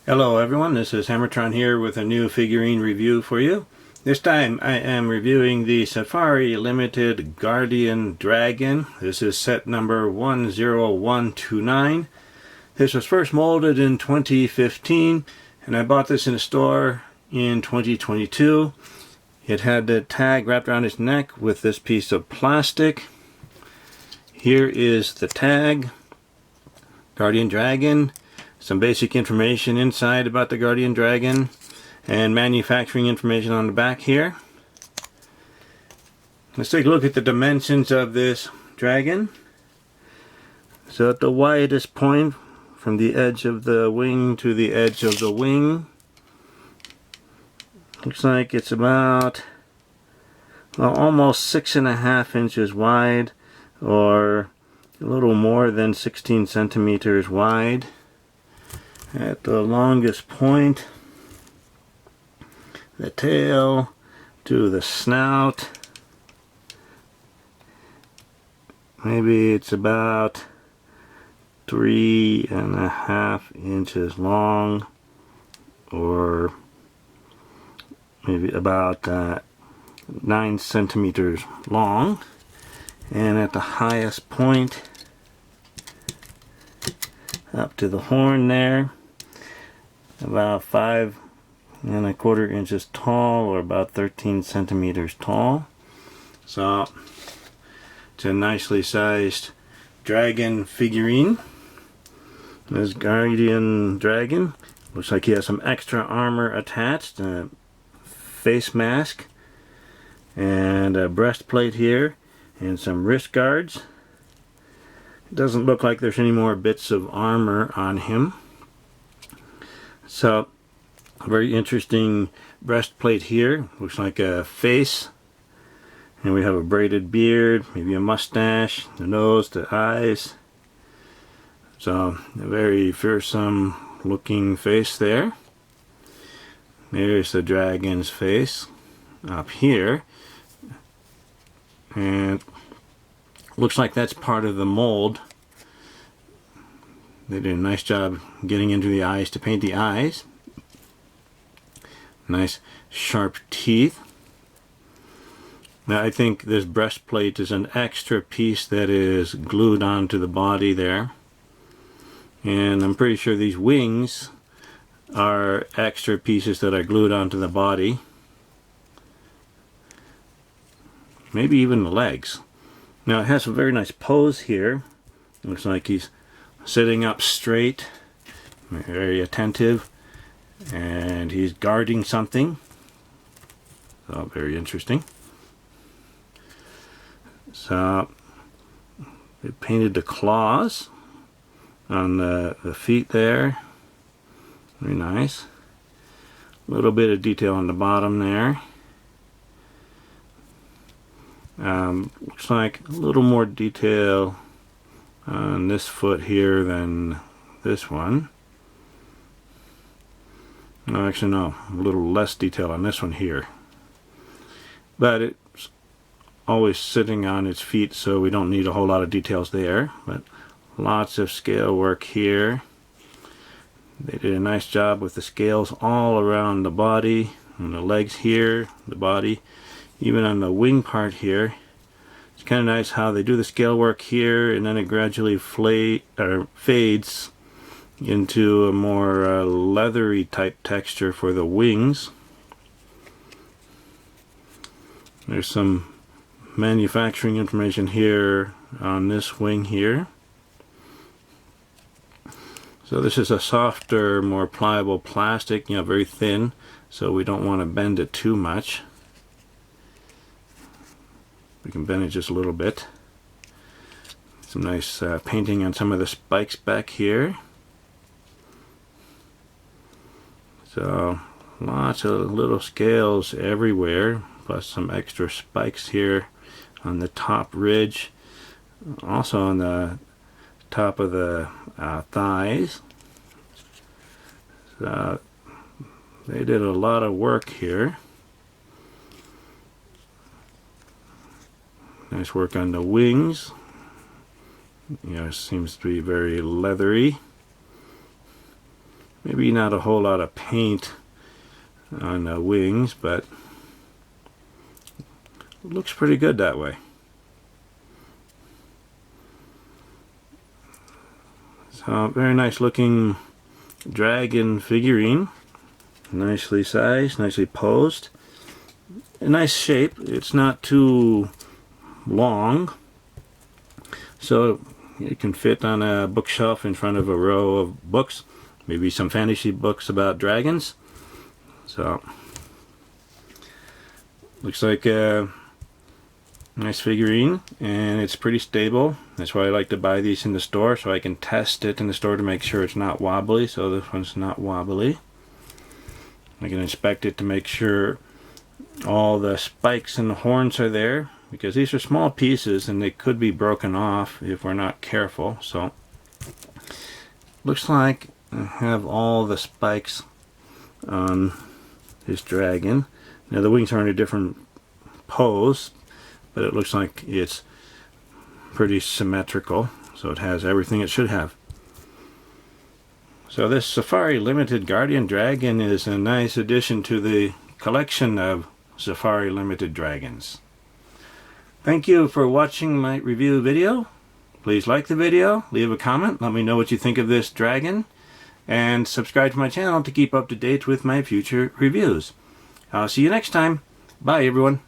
Hello everyone, this is HammerTron here with a new figurine review for you. This time I am reviewing the Safari Limited Guardian Dragon. This is set number 10129. This was first molded in 2015 and I bought this in a store in 2022. It had the tag wrapped around its neck with this piece of plastic. Here is the tag, Guardian Dragon. Some basic information inside about the Guardian Dragon and manufacturing information on the back here. Let's take a look at the dimensions of this dragon. So at the widest point from the edge of the wing to the edge of the wing, looks like it's about almost 6.5 inches wide, or a little more than 16 centimeters wide. At the longest point, the tail to the snout, maybe it's about 3.5 inches long, or maybe about 9 centimeters long. And at the highest point, up to the horn there, about 5.25 inches tall, or about 13 centimeters tall. So it's a nicely sized dragon figurine. This Guardian Dragon looks like he has some extra armor attached, a face mask and a breastplate here and some wrist guards. It doesn't look like there's any more bits of armor on him. So, a very interesting breastplate here. Looks like a face. And we have a braided beard, maybe a mustache, the nose, the eyes. So, a very fearsome looking face there. There's the dragon's face up here. And looks like that's part of the mold. They did a nice job getting into the eyes to paint the eyes. Nice sharp teeth. Now I think this breastplate is an extra piece that is glued onto the body there. And I'm pretty sure these wings are extra pieces that are glued onto the body. Maybe even the legs. Now it has a very nice pose here. Looks like he's sitting up straight, very attentive, and he's guarding something. So very interesting. So they painted the claws on the feet there. Very nice. A little bit of detail on the bottom there. Looks like a little more detail on this foot here than this one. No, actually no, a little less detail on this one here. But it's always sitting on its feet, so we don't need a whole lot of details there. But lots of scale work here. They did a nice job with the scales all around the body, and the legs here, the body, even on the wing part here. It's kind of nice how they do the scale work here, and then it gradually fades into a more leathery type texture for the wings. There's some manufacturing information here on this wing here. So this is a softer, more pliable plastic, very thin, so we don't want to bend it too much. We can bend it just a little bit. Some nice painting on some of the spikes back here. So lots of little scales everywhere, plus some extra spikes here on the top ridge, also on the top of the thighs. So they did a lot of work here. Nice work on the wings. It seems to be very leathery. Maybe not a whole lot of paint on the wings, but it looks pretty good that way. So very nice looking dragon figurine. Nicely sized, nicely posed. A nice shape. It's not too long, so it can fit on a bookshelf in front of a row of books, maybe some fantasy books about dragons. So looks like a nice figurine, and it's pretty stable. That's why I like to buy these in the store, so I can test it in the store to make sure it's not wobbly. So this one's not wobbly. I can inspect it to make sure all the spikes and the horns are there, because these are small pieces and they could be broken off if we're not careful. So looks like I have all the spikes on this dragon. Now the wings are in a different pose, but it looks like it's pretty symmetrical, so it has everything it should have. So this Safari Limited Guardian Dragon is a nice addition to the collection of Safari Limited Dragons. Thank you for watching my review video. Please like the video, leave a comment, let me know what you think of this dragon, and subscribe to my channel to keep up to date with my future reviews. I'll see you next time. Bye everyone.